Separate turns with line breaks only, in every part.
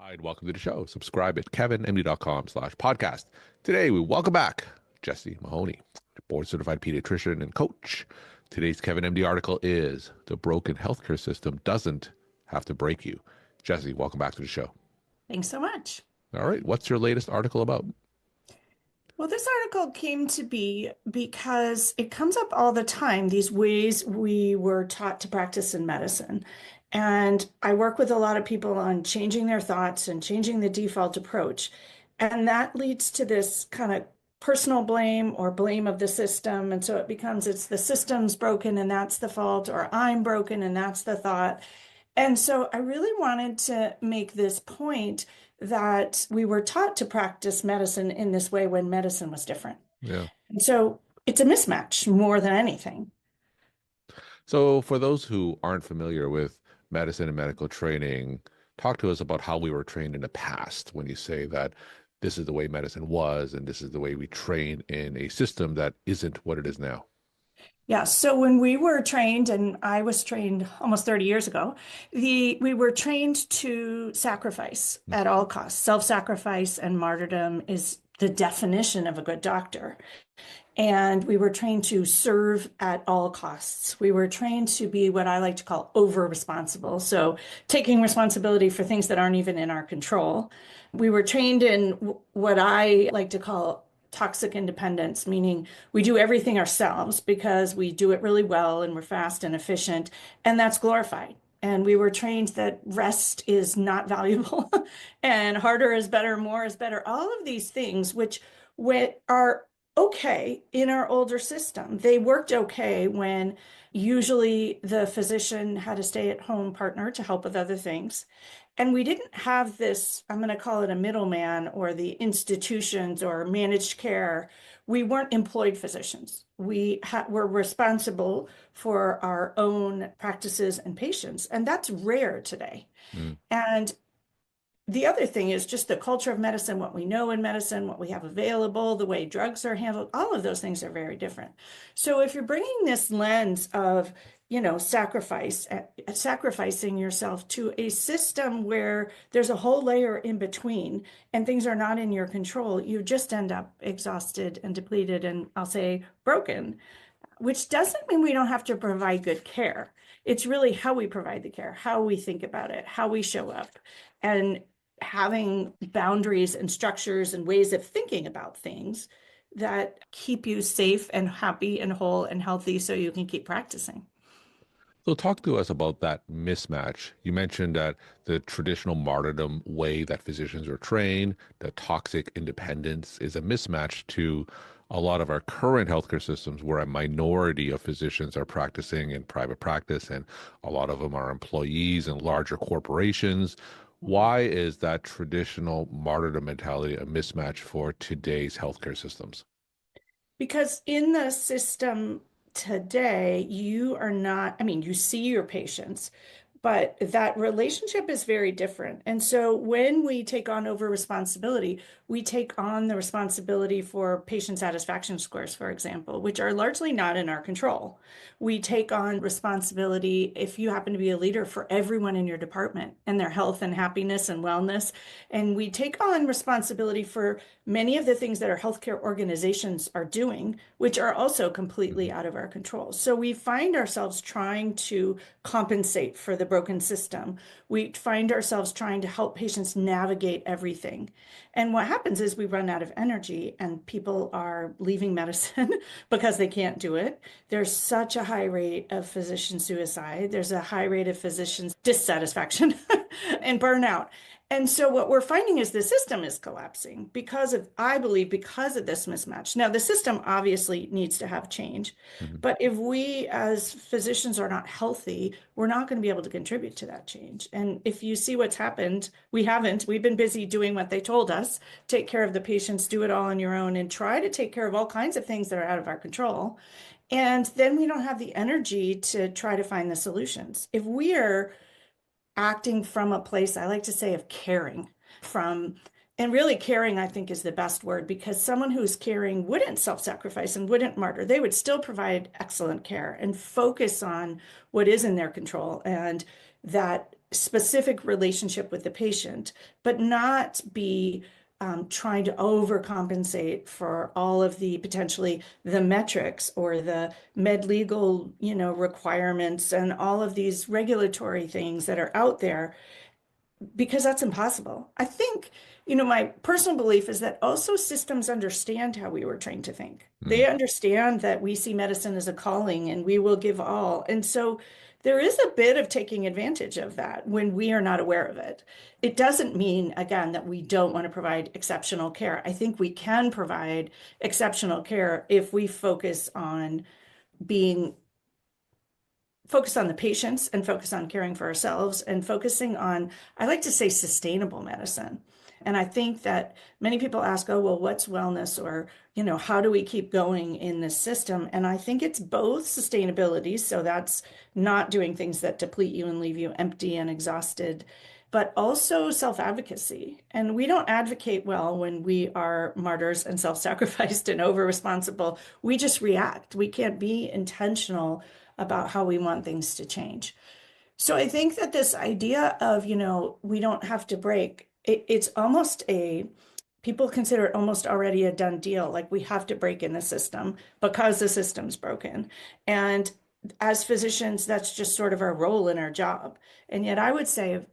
Hi, and welcome to the show. Subscribe at kevinmd.com/podcast. Today, we welcome back Jessie Mahoney, board certified pediatrician and coach. Today's Kevin MD article is The Broken Healthcare System Doesn't Have to Break You. Jessie, welcome back to the show.
Thanks so much.
All right, what's your latest article about?
Well, this article came to be because it comes up all the time, these ways we were taught to practice in medicine. And I work with a lot of people on changing their thoughts and changing the default approach. And that leads to this kind of personal blame or blame of the system. And so it becomes it's the system's broken and that's the fault, or I'm broken and that's the thought. And so I really wanted to make this point that we were taught to practice medicine in this way when medicine was different.
Yeah.
And so it's a mismatch more than anything.
So, for those who aren't familiar with medicine and medical training, talk to us about how we were trained in the past when you say that this is the way medicine was and this is the way we train in a system that isn't what it is now.
Yeah, so when we were trained, and I was trained almost 30 years ago, we were trained to sacrifice at all costs. Self-sacrifice and martyrdom is the definition of a good doctor. And we were trained to serve at all costs. We were trained to be what I like to call over-responsible. So taking responsibility for things that aren't even in our control. We were trained in what I like to call toxic independence, meaning we do everything ourselves because we do it really well and we're fast and efficient, and that's glorified. And we were trained that rest is not valuable and harder is better, more is better. All of these things, which are okay in our older system. They worked okay when usually the physician had a stay-at-home partner to help with other things. And we didn't have this, I'm going to call it a middleman, or the institutions or managed care. We weren't employed physicians. We were responsible for our own practices and patients. And that's rare today.
Mm.
And the other thing is just the culture of medicine, what we know in medicine, what we have available, the way drugs are handled, all of those things are very different. So if you're bringing this lens of, sacrificing yourself to a system where there's a whole layer in between and things are not in your control, you just end up exhausted and depleted and I'll say broken, which doesn't mean we don't have to provide good care. It's really how we provide the care, how we think about it, how we show up, and having boundaries and structures and ways of thinking about things that keep you safe and happy and whole and healthy so you can keep practicing.
So, talk to us about that mismatch. You mentioned that the traditional martyrdom way that physicians are trained, the toxic independence, is a mismatch to a lot of our current healthcare systems where a minority of physicians are practicing in private practice and a lot of them are employees in larger corporations. Why is that traditional martyrdom mentality a mismatch for today's healthcare systems?
Because in the system today, you are not, I mean, you see your patients, but that relationship is very different. And so when we take on over responsibility, we take on the responsibility for patient satisfaction scores, for example, which are largely not in our control. We take on responsibility if you happen to be a leader for everyone in your department and their health and happiness and wellness. And we take on responsibility for many of the things that our healthcare organizations are doing, which are also completely out of our control. So we find ourselves trying to compensate for the broken system. We find ourselves trying to help patients navigate everything. And what happens is we run out of energy and people are leaving medicine because they can't do it. There's such a high rate of physician suicide. There's a high rate of physician dissatisfaction and burnout. And so what we're finding is the system is collapsing because of, I believe, because of this mismatch. Now, the system obviously needs to have change,
Mhm.
but if we as physicians are not healthy, we're not going to be able to contribute to that change. And if you see what's happened, we haven't. We've been busy doing what they told us, take care of the patients, do it all on your own, and try to take care of all kinds of things that are out of our control. And then we don't have the energy to try to find the solutions. If we are acting from a place, I like to say, of caring from, and really caring, I think, is the best word, because someone who's caring wouldn't self-sacrifice and wouldn't martyr. They would still provide excellent care and focus on what is in their control. And that specific relationship with the patient, but not be trying to overcompensate for all of the potentially the metrics or the med legal, requirements and all of these regulatory things that are out there, because that's impossible. I think, my personal belief is that also systems understand how we were trained to think. They
Mm.
understand that we see medicine as a calling and we will give all. And so there is a bit of taking advantage of that when we are not aware of it. It doesn't mean, again, that we don't want to provide exceptional care. I think we can provide exceptional care if we being focus on the patients and focus on caring for ourselves and focusing on, I like to say, sustainable medicine. And I think that many people ask, oh, well, what's wellness? Or, how do we keep going in this system? And I think it's both sustainability. So that's not doing things that deplete you and leave you empty and exhausted, but also self-advocacy. And we don't advocate well when we are martyrs and self-sacrificed and over-responsible. We just react. We can't be intentional about how we want things to change. So I think that this idea of, we don't have to break, it's almost people consider it almost already a done deal. Like we have to break in the system because the system's broken. And as physicians, that's just sort of our role in our job. And yet I would say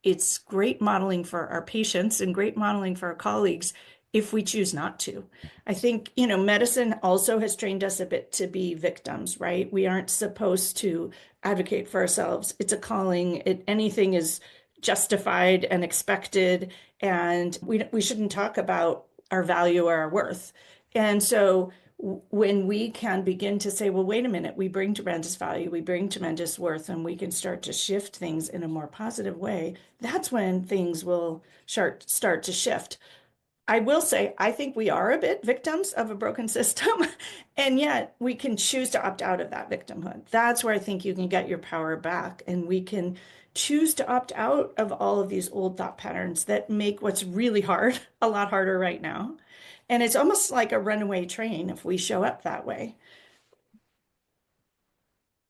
it's great modeling for our patients and great modeling for our colleagues if we choose not to. I think, medicine also has trained us a bit to be victims, right? We aren't supposed to advocate for ourselves. It's a calling. Anything is justified and expected, and we shouldn't talk about our value or our worth. And so when we can begin to say, well, wait a minute, we bring tremendous value, we bring tremendous worth, and we can start to shift things in a more positive way, that's when things will start to shift. I will say, I think we are a bit victims of a broken system, and yet we can choose to opt out of that victimhood. That's where I think you can get your power back, and we can choose to opt out of all of these old thought patterns that make what's really hard a lot harder right now. And it's almost like a runaway train if we show up that way.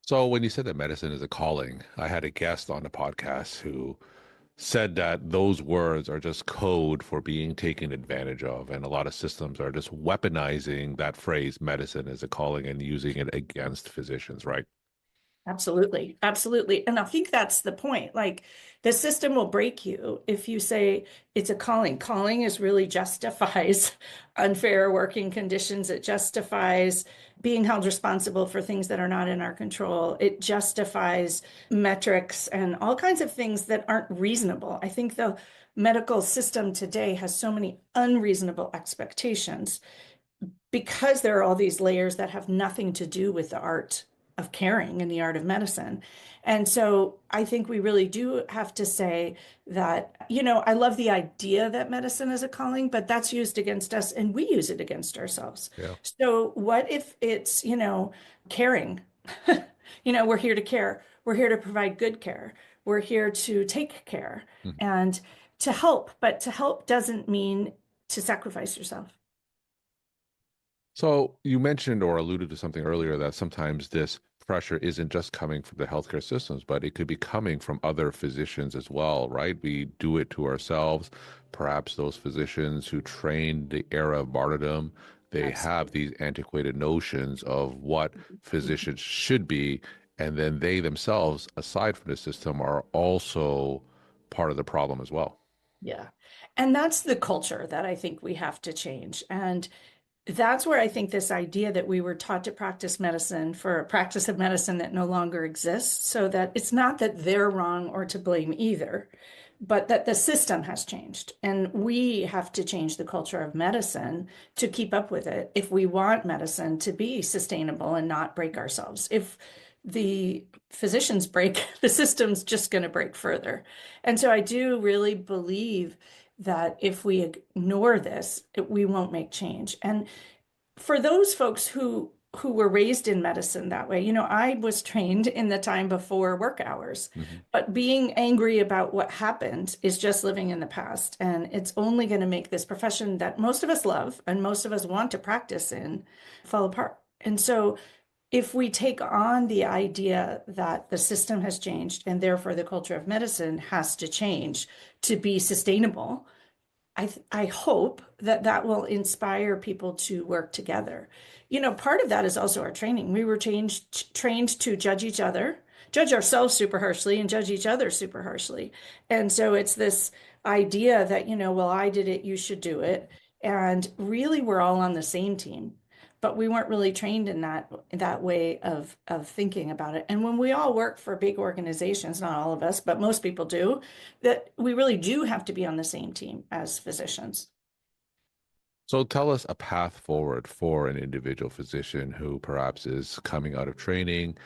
So when you said that medicine is a calling, I had a guest on the podcast who said that those words are just code for being taken advantage of. And a lot of systems are just weaponizing that phrase, medicine is a calling, and using it against physicians, right?
Absolutely. Absolutely. And I think that's the point. Like the system will break you if you say it's a calling. Calling is really justifies unfair working conditions. It justifies being held responsible for things that are not in our control. It justifies metrics and all kinds of things that aren't reasonable. I think the medical system today has so many unreasonable expectations because there are all these layers that have nothing to do with the art of caring and the art of medicine. And so I think we really do have to say that, I love the idea that medicine is a calling, but that's used against us and we use it against ourselves.
Yeah.
So what if it's, caring? We're here to care. We're here to provide good care. We're here to take care
Mhm.
and to help, but to help doesn't mean to sacrifice yourself.
So you mentioned or alluded to something earlier that sometimes this pressure isn't just coming from the healthcare systems, but it could be coming from other physicians as well, right? We do it to ourselves. Perhaps those physicians who trained the era of martyrdom, they have
Absolutely.
these antiquated notions of what physicians should be, and then they themselves, aside from the system, are also part of the problem as well.
Yeah. And that's the culture that I think we have to change. And that's where I think this idea that we were taught to practice medicine for a practice of medicine that no longer exists, so that it's not that they're wrong or to blame either, but that the system has changed. And we have to change the culture of medicine to keep up with it if we want medicine to be sustainable and not break ourselves. If the physicians break, the system's just going to break further. And so I do really believe that if we ignore this, we won't make change. And for those folks who were raised in medicine that way, I was trained in the time before work hours,
Mhm.
but being angry about what happened is just living in the past. And it's only going to make this profession that most of us love and most of us want to practice in fall apart. And so if we take on the idea that the system has changed and therefore the culture of medicine has to change to be sustainable, I hope that that will inspire people to work together. Part of that is also our training. We were trained to judge each other, judge ourselves super harshly, and judge each other super harshly. And so it's this idea that, well, I did it, you should do it. And really, we're all on the same team, but we weren't really trained in that way of thinking about it. And when we all work for big organizations, not all of us, but most people do, that we really do have to be on the same team as physicians.
So tell us a path forward for an individual physician who perhaps is coming out of training.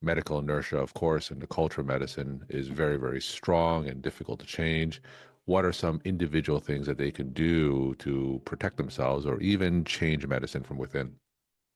Medical inertia, of course, in the culture of medicine is very, very strong and difficult to change. What are some individual things that they can do to protect themselves or even change medicine from within?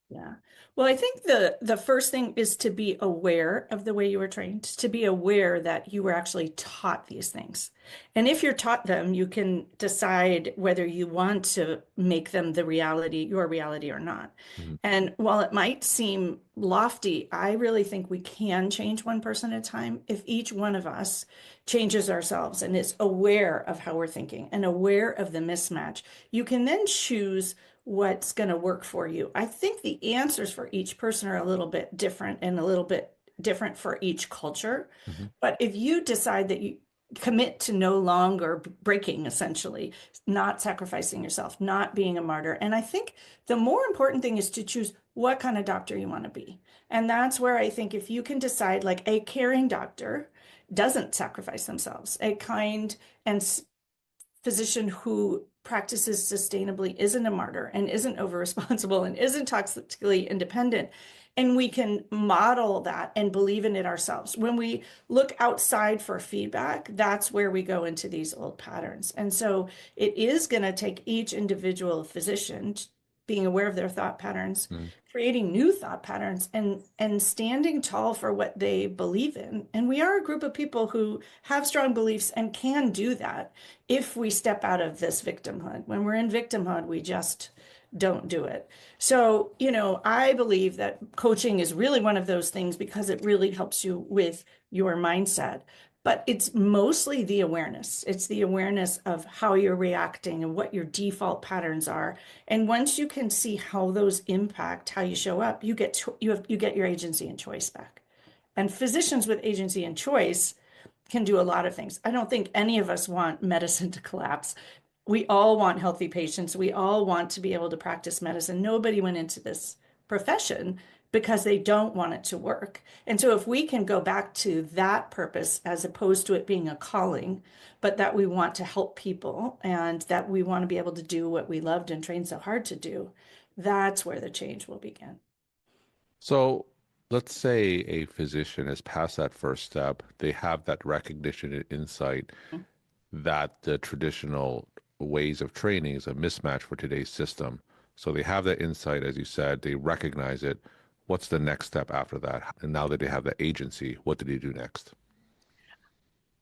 Yeah. Well, I think the first thing is to be aware of the way you were trained, to be aware that you were actually taught these things. And if you're taught them, you can decide whether you want to make them the reality, your reality or not.
Mhm.
And while it might seem lofty, I really think we can change one person at a time if each one of us changes ourselves and is aware of how we're thinking and aware of the mismatch. You can then choose what's going to work for you. I think the answers for each person are a little bit different and a little bit different for each culture.
Mhm.
But if you decide that you commit to no longer breaking, essentially, not sacrificing yourself, not being a martyr. And I think the more important thing is to choose what kind of doctor you want to be. And that's where I think if you can decide, like a caring doctor doesn't sacrifice themselves, a kind and physician who practices sustainably isn't a martyr and isn't over responsible and isn't toxically independent. And we can model that and believe in it ourselves. When we look outside for feedback, that's where we go into these old patterns. And so it is going to take each individual physician being aware of their thought patterns,
Mhm.
creating new thought patterns, and standing tall for what they believe in. And we are a group of people who have strong beliefs and can do that if we step out of this victimhood. When we're in victimhood, we just don't do it. So, I believe that coaching is really one of those things because it really helps you with your mindset. But it's mostly the awareness. It's the awareness of how you're reacting and what your default patterns are. And once you can see how those impact how you show up, you get your agency and choice back. And physicians with agency and choice can do a lot of things. I don't think any of us want medicine to collapse. We all want healthy patients. We all want to be able to practice medicine. Nobody went into this profession because they don't want it to work. And so if we can go back to that purpose as opposed to it being a calling, but that we want to help people and that we want to be able to do what we loved and trained so hard to do, that's where the change will begin.
So let's say a physician has passed that first step. They have that recognition and insight that the traditional ways of training is a mismatch for today's system. So they have that insight, as you said, they recognize it. What's the next step after that? And now that they have the agency, what do they do next?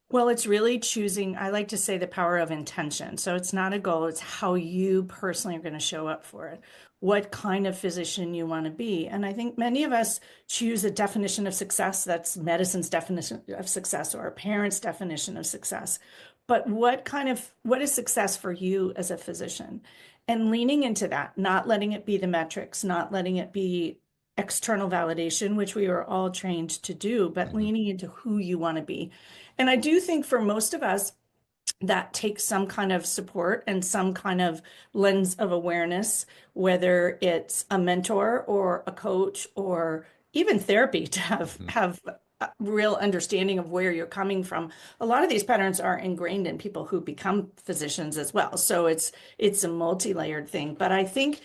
Well, it's really choosing, I like to say the power of intention. So it's not a goal, it's how you personally are going to show up for it, what kind of physician you want to be. And I think many of us choose a definition of success that's medicine's definition of success or a parent's definition of success. But what is success for you as a physician? And leaning into that, not letting it be the metrics, not letting it be external validation, which we are all trained to do, but
Mhm.
leaning into who you want to be. And I do think for most of us, that takes some kind of support and some kind of lens of awareness, whether it's a mentor or a coach or even therapy to
Mhm.
have a real understanding of where you're coming from. A lot of these patterns are ingrained in people who become physicians as well. So it's a multi-layered thing. But I think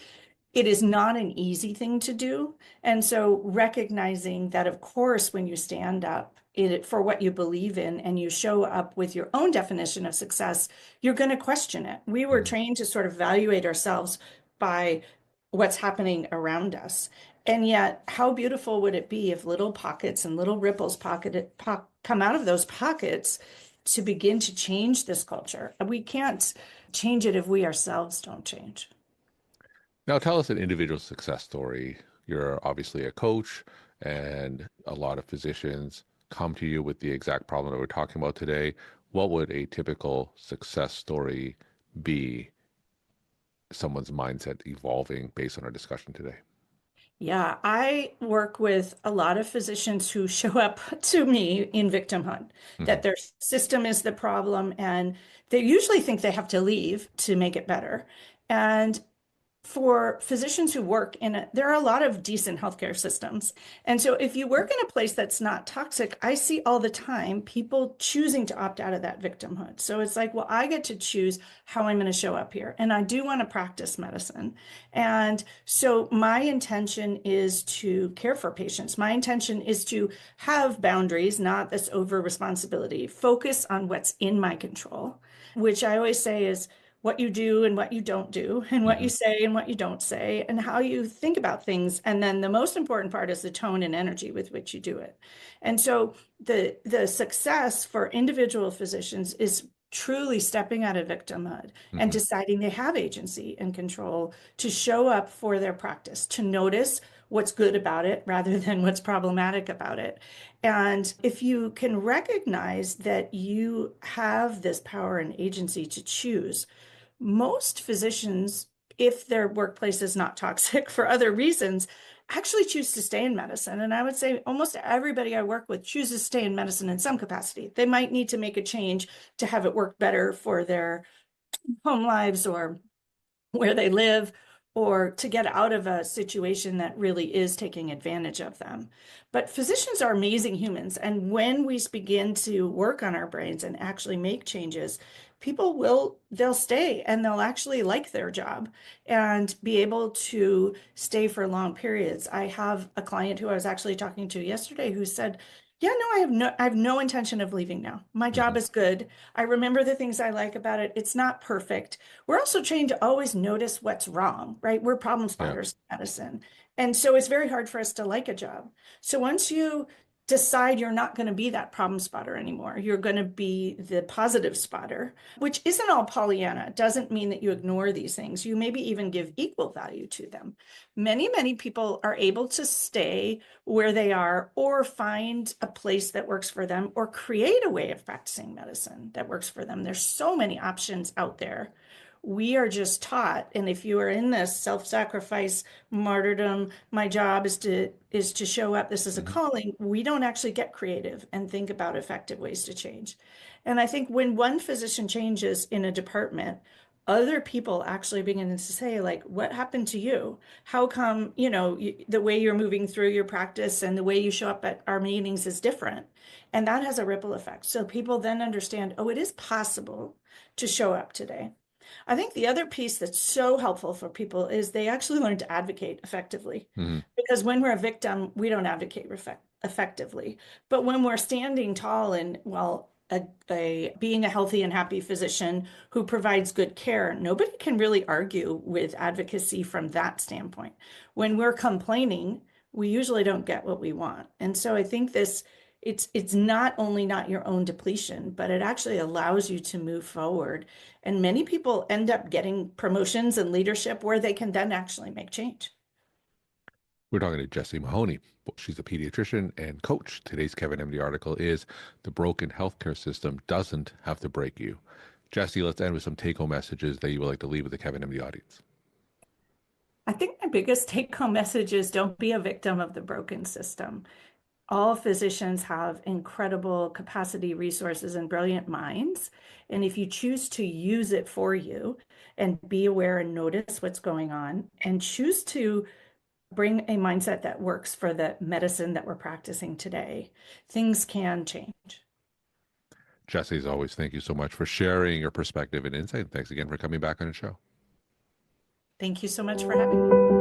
it is not an easy thing to do. And so recognizing that, of course, when you stand up for what you believe in and you show up with your own definition of success, you're going to question it. We were
Mhm.
trained to sort of evaluate ourselves by what's happening around us. And yet, how beautiful would it be if little pockets and little ripples come out of those pockets to begin to change this culture? We can't change it if we ourselves don't change.
Now tell us an individual success story. You're obviously a coach, and a lot of physicians come to you with the exact problem that we're talking about today. What would a typical success story be, someone's mindset evolving based on our discussion today?
Yeah, I work with a lot of physicians who show up to me in victimhood,
Hmm.
that their system is the problem, and they usually think they have to leave to make it better. And for physicians who work in there are a lot of decent healthcare systems. And so if you work in a place that's not toxic, I see all the time people choosing to opt out of that victimhood. So it's like, well, I get to choose how I'm going to show up here. And I do want to practice medicine. And so my intention is to care for patients. My intention is to have boundaries, not this over responsibility, focus on what's in my control, which I always say is what you do and what you don't do, and what you
Hmm.
say and what you don't say, and how you think about things. And then the most important part is the tone and energy with which you do it. And so the success for individual physicians is truly stepping out of victimhood and
Hmm.
deciding they have agency and control to show up for their practice, to notice what's good about it rather than what's problematic about it. And if you can recognize that you have this power and agency to choose, most physicians, if their workplace is not toxic for other reasons, actually choose to stay in medicine. And I would say almost everybody I work with chooses to stay in medicine in some capacity. They might need to make a change to have it work better for their home lives or where they live, or to get out of a situation that really is taking advantage of them. But physicians are amazing humans. And when we begin to work on our brains and actually make changes, they'll stay and they'll actually like their job and be able to stay for long periods. I have a client who I was actually talking to yesterday who said, yeah, no, I have no intention of leaving now. My job
Hmm.
is good. I remember the things I like about it. It's not perfect. We're also trained to always notice what's wrong, right? We're problem
Yeah.
spotters in medicine. And so it's very hard for us to like a job. So once you decide you're not going to be that problem spotter anymore, you're going to be the positive spotter, which isn't all Pollyanna. It doesn't mean that you ignore these things. You maybe even give equal value to them. Many people are able to stay where they are or find a place that works for them or create a way of practicing medicine that works for them. There's so many options out there. We are just taught, and if you are in this self-sacrifice, martyrdom, my job is to show up, this is a
Hmm.
calling, we don't actually get creative and think about effective ways to change. And I think when one physician changes in a department, other people actually begin to say, like, what happened to you? How come, the way you're moving through your practice and the way you show up at our meetings is different? And that has a ripple effect. So people then understand, oh, it is possible to show up today. I think the other piece that's so helpful for people is they actually learn to advocate effectively.
Hmm.
Because when we're a victim, we don't advocate effectively. But when we're standing tall and, well, being a healthy and happy physician who provides good care, nobody can really argue with advocacy from that standpoint. When we're complaining, we usually don't get what we want. And so I think it's not only not your own depletion, but it actually allows you to move forward. And many people end up getting promotions and leadership where they can then actually make change.
We're talking to Jessie Mahoney. She's a pediatrician and coach. Today's Kevin MD article is "The Broken Healthcare System Doesn't Have to Break You." Jessie, let's end with some take-home messages that you would like to leave with the Kevin MD audience.
I think my biggest take home message is don't be a victim of the broken system. All physicians have incredible capacity, resources, and brilliant minds. And if you choose to use it for you and be aware and notice what's going on and choose to bring a mindset that works for the medicine that we're practicing today, things can change.
Jessie, as always, thank you so much for sharing your perspective and insight. Thanks again for coming back on the show.
Thank you so much for having me.